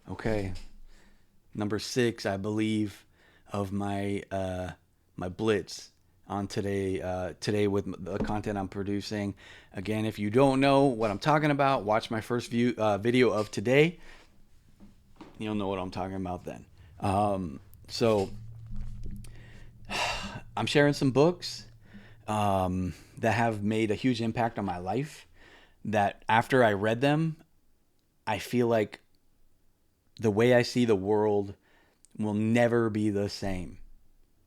Okay, number 6, I believe, of my blitz on today with the content I'm producing. Again, if you don't know what I'm talking about, watch my first video of today. You'll know what I'm talking about then. So I'm sharing some books that have made a huge impact on my life. That after I read them, I feel like the way I see the world will never be the same.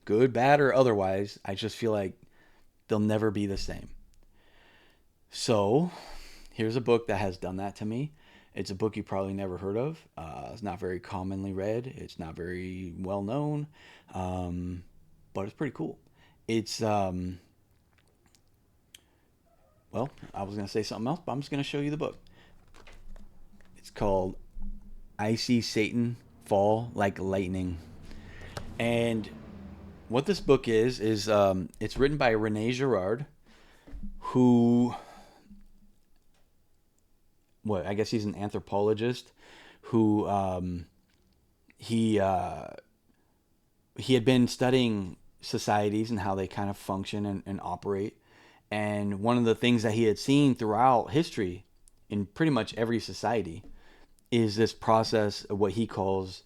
Good, bad, or otherwise, I just feel like they'll never be the same. So, here's a book that has done that to me. It's a book you probably never heard of. It's not very commonly read. It's not very well known, um, but it's pretty cool. It's well, I was gonna say something else, but I'm just gonna show you the book. It's called "I See Satan Fall Like Lightning," and what this book is it's written by Rene Girard, who, what, I guess he's an anthropologist who he he had been studying societies and how they kind of function and operate. And one of the things that he had seen throughout history in pretty much every society is this process of what he calls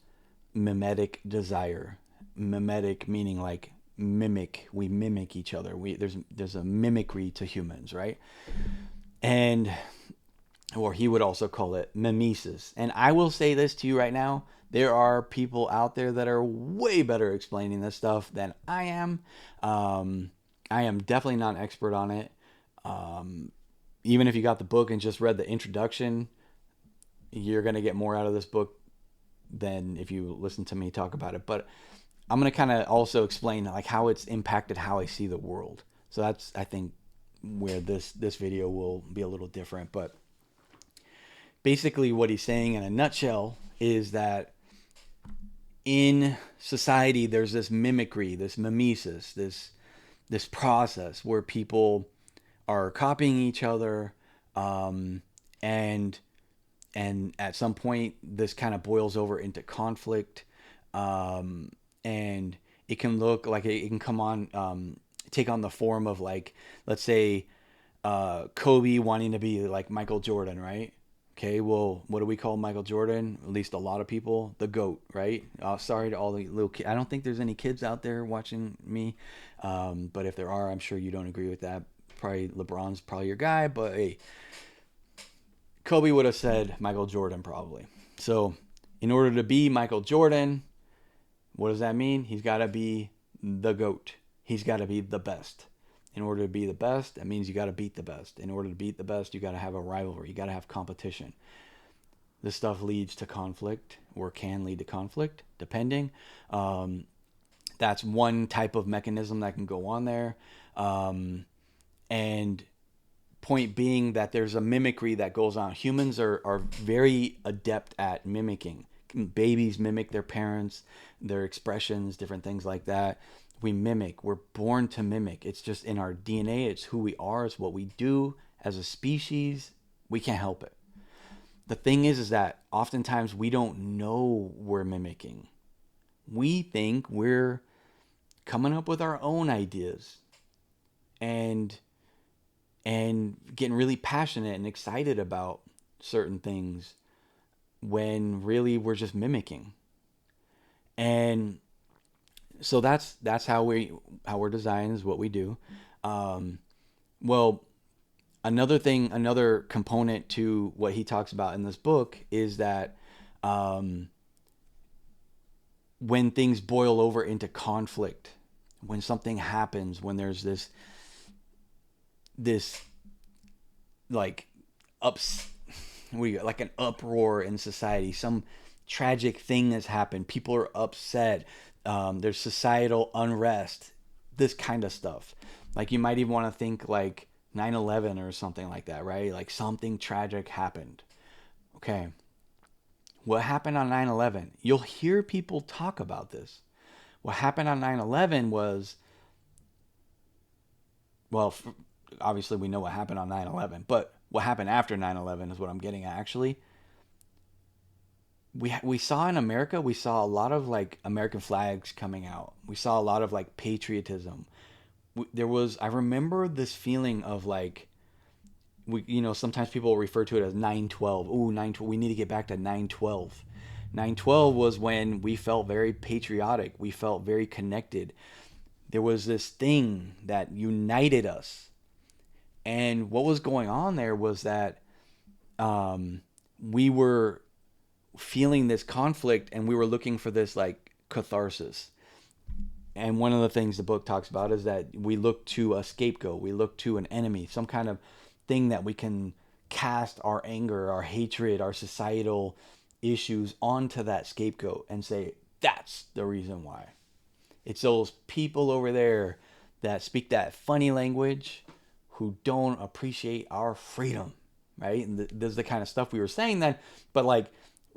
mimetic desire. Mimetic meaning like mimic. We mimic each other. There's a mimicry to humans, right? And or he would also call it mimesis. And I will say this to you right now: there are people out there that are way better explaining this stuff than I am. I am definitely not an expert on it. Um, Even if you got the book and just read the introduction, you're gonna get more out of this book than if you listen to me talk about it. But I'm gonna kind of also explain like how it's impacted how I see the world. So that's, I think, where this video will be a little different. But basically, what he's saying in a nutshell is that in society there's this mimicry, this mimesis, this process where people are copying each other, um, and at some point this kind of boils over into conflict, um, and it can look like it can come on, take on the form of, like, let's say Kobe wanting to be like Michael Jordan, right? Okay, well, what do we call Michael Jordan? At least a lot of people, the GOAT, right? Sorry to all the little kids. I don't think there's any kids out there watching me, but if there are, I'm sure you don't agree with that. Probably LeBron's probably your guy, but hey, Kobe would have said Michael Jordan probably. So, in order to be Michael Jordan, what does that mean? He's got to be the GOAT. He's got to be the best. In order to be the best, that means you got to beat the best. In order to beat the best, you got to have a rivalry. You got to have competition. This stuff leads to conflict, or can lead to conflict, depending. Um, that's one type of mechanism that can go on there. And point being that there's a mimicry that goes on. Humans are very adept at mimicking. Babies mimic their parents, their expressions, different things like that. We mimic. We're born to mimic. It's just in our DNA. It's who we are. It's what we do as a species. We can't help it. The thing is that oftentimes we don't know we're mimicking. We think we're coming up with our own ideas and getting really passionate and excited about certain things when really we're just mimicking. And so that's how we're designed, is what we do. Um, well, another component to what he talks about in this book is that, um, when things boil over into conflict, when something happens, when there's this like ups like an uproar in society, some tragic thing has happened, people are upset, there's societal unrest, this kind of stuff. Like, you might even want to think like 9/11 or something like that, right? Like, something tragic happened. Okay, what happened on 9/11? You'll hear people talk about this. What happened on 9/11 was, well, obviously we know what happened on 9/11, but what happened after 9/11 is what I'm getting at, actually. we saw in America, we saw a lot of like American flags coming out. We saw a lot of like patriotism. There was, I remember this feeling of like, sometimes people refer to it as 9/12. Ooh, 9/12. We need to get back to 9/12. 9/12 was when we felt very patriotic. We felt very connected. There was this thing that united us. And what was going on there was that we were feeling this conflict and we were looking for this like catharsis. And one of the things the book talks about is that we look to a scapegoat, we look to an enemy, some kind of thing that we can cast our anger, our hatred, our societal issues onto that scapegoat and say, that's the reason why. It's those people over there that speak that funny language who don't appreciate our freedom, right? And this is the kind of stuff we were saying then. But like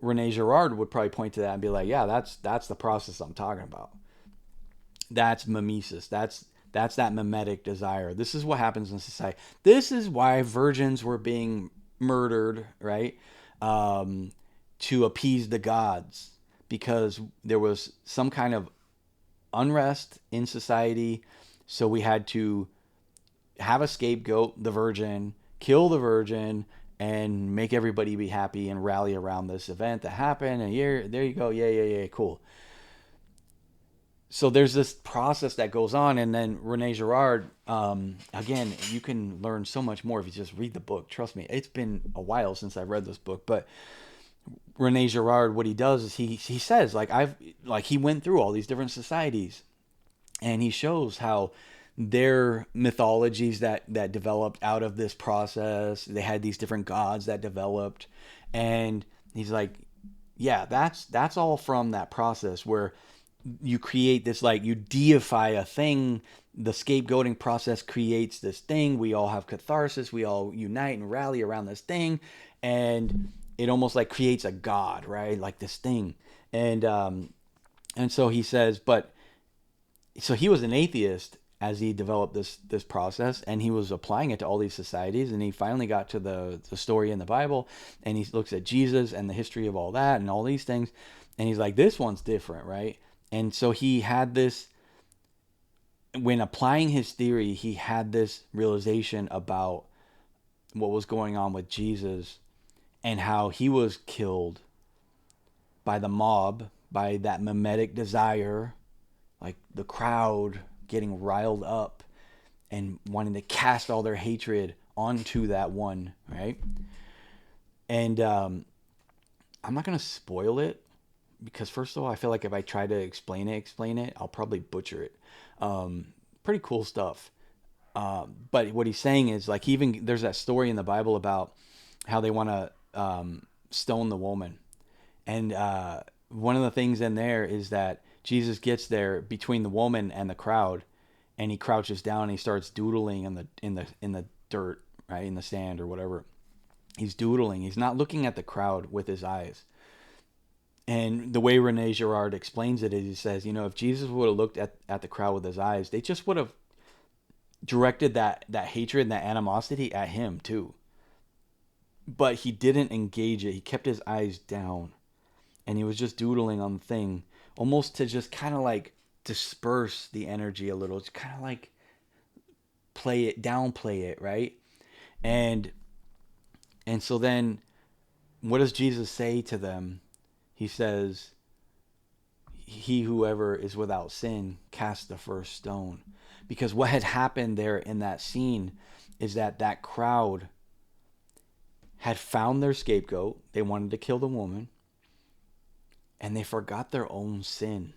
Rene Girard would probably point to that and be like, yeah, that's the process I'm talking about. That's mimesis. That's that mimetic desire. This is what happens in society. This is why virgins were being murdered, right? To appease the gods, because there was some kind of unrest in society. So we had to have a scapegoat, the virgin, kill the virgin, and make everybody be happy and rally around this event that happened. And here, there you go. Yeah, cool. So there's this process that goes on, and then Rene Girard, again, you can learn so much more if you just read the book. Trust me, it's been a while since I read this book, but Rene Girard, what he does is he says he went through all these different societies, and he shows how their mythologies that developed out of this process. They had these different gods that developed, and he's like, yeah, that's all from that process where you create this, like, you deify a thing. The scapegoating process creates this thing. We all have catharsis. We all unite and rally around this thing, and it almost like creates a god, right? Like this thing, and so he says, but so he was an atheist as he developed this process, and he was applying it to all these societies, and he finally got to the story in the Bible, and he looks at Jesus and the history of all that and all these things, and he's like, this one's different, right? And so he had this, when applying his theory, he had this realization about what was going on with Jesus and how he was killed by the mob, by that mimetic desire, like the crowd getting riled up and wanting to cast all their hatred onto that one, right? And I'm not going to spoil it, because first of all, I feel like if I try to explain it, I'll probably butcher it. Pretty cool stuff. But what he's saying is, like, even there's that story in the Bible about how they want to stone the woman. And one of the things in there is that Jesus gets there between the woman and the crowd, and he crouches down and he starts doodling in the dirt, right, in the sand or whatever. He's doodling. He's not looking at the crowd with his eyes. And the way Rene Girard explains it is, he says, if Jesus would have looked at the crowd with his eyes, they just would have directed that hatred and that animosity at him too. But he didn't engage it. He kept his eyes down, and he was just doodling on the thing, almost to just kind of like disperse the energy a little. It's kind of like downplay it, right? And so then what does Jesus say to them? He says, he whoever is without sin cast the first stone. Because what had happened there in that scene is that crowd had found their scapegoat. They wanted to kill the woman, and they forgot their own sin.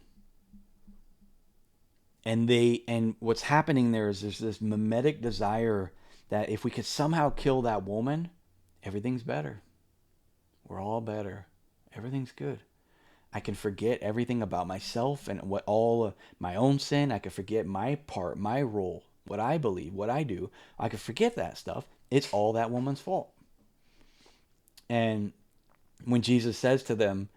And what's happening there is there's this mimetic desire that if we could somehow kill that woman, everything's better. We're all better. Everything's good. I can forget everything about myself and what all my own sin. I can forget my part, my role, what I believe, what I do. I can forget that stuff. It's all that woman's fault. And when Jesus says to them,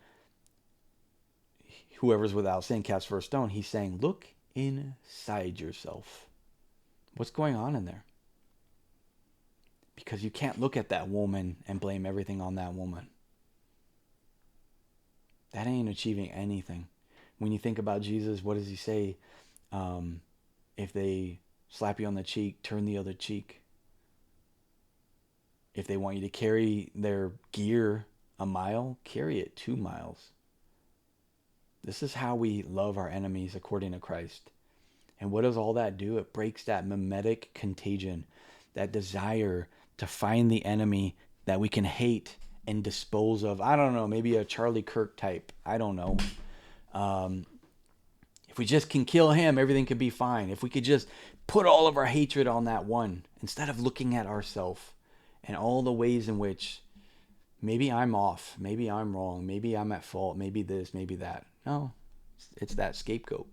whoever's without sin cast first stone, he's saying, look inside yourself. What's going on in there? Because you can't look at that woman and blame everything on that woman. that ain't achieving anything. When you think about Jesus, what does he say? If they slap you on the cheek, turn the other cheek. If they want you to carry their gear a mile, carry it 2 miles. This is how we love our enemies according to Christ. And what does all that do? It breaks that mimetic contagion, that desire to find the enemy that we can hate and dispose of. I don't know, maybe a Charlie Kirk type. I don't know. If we just can kill him, everything could be fine. If we could just put all of our hatred on that one, instead of looking at ourselves and all the ways in which maybe I'm off, maybe I'm wrong, maybe I'm at fault, maybe this, maybe that. No, it's that scapegoat.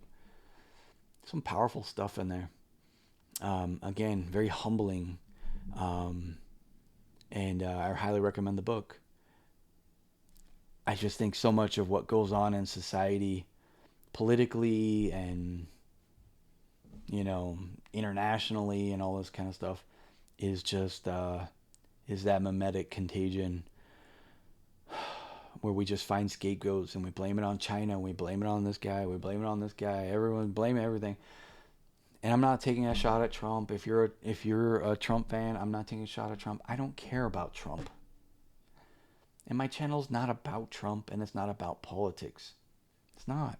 Some powerful stuff in there. Again, very humbling. And I highly recommend the book. I just think so much of what goes on in society, politically and, internationally and all this kind of stuff, is just is that mimetic contagion where we just find scapegoats and we blame it on China, we blame it on this guy, we blame it on this guy, everyone blame everything. And I'm not taking a shot at Trump. If you're a Trump fan, I'm not taking a shot at Trump. I don't care about Trump. And my channel's not about Trump, and it's not about politics. It's not.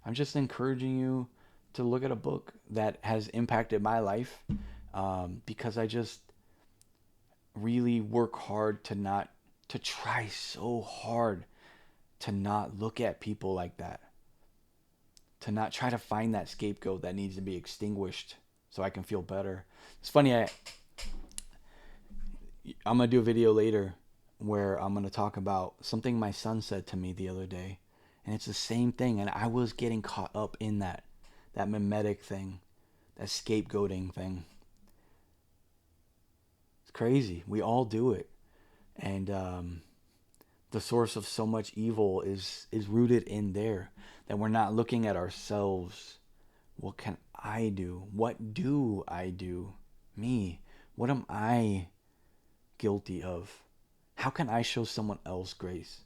I'm just encouraging you to look at a book that has impacted my life, because I just really work hard to try so hard to not look at people like that. To not try to find that scapegoat that needs to be extinguished so I can feel better. It's funny, I'm going to do a video later where I'm going to talk about something my son said to me the other day. And it's the same thing. And I was getting caught up in that mimetic thing, that scapegoating thing. It's crazy. We all do it. And the source of so much evil is rooted in there. That we're not looking at ourselves. What can I do? What do I do? Me. What am I guilty of? How can I show someone else grace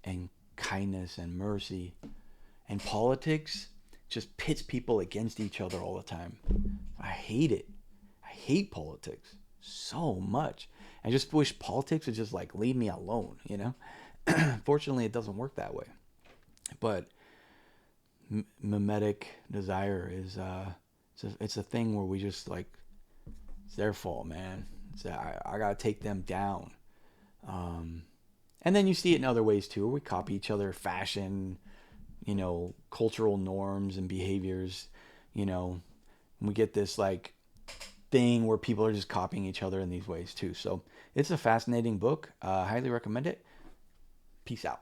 and kindness and mercy? And politics just pits people against each other all the time. I hate it. I hate politics so much. I just wish politics would just leave me alone, Fortunately, it doesn't work that way. But mimetic desire is it's a thing where we just it's their fault, man. I gotta take them down. And then you see it in other ways too, where we copy each other, fashion, cultural norms and behaviors. We get this thing where people are just copying each other in these ways too. So it's a fascinating book. Highly recommend it. Peace out.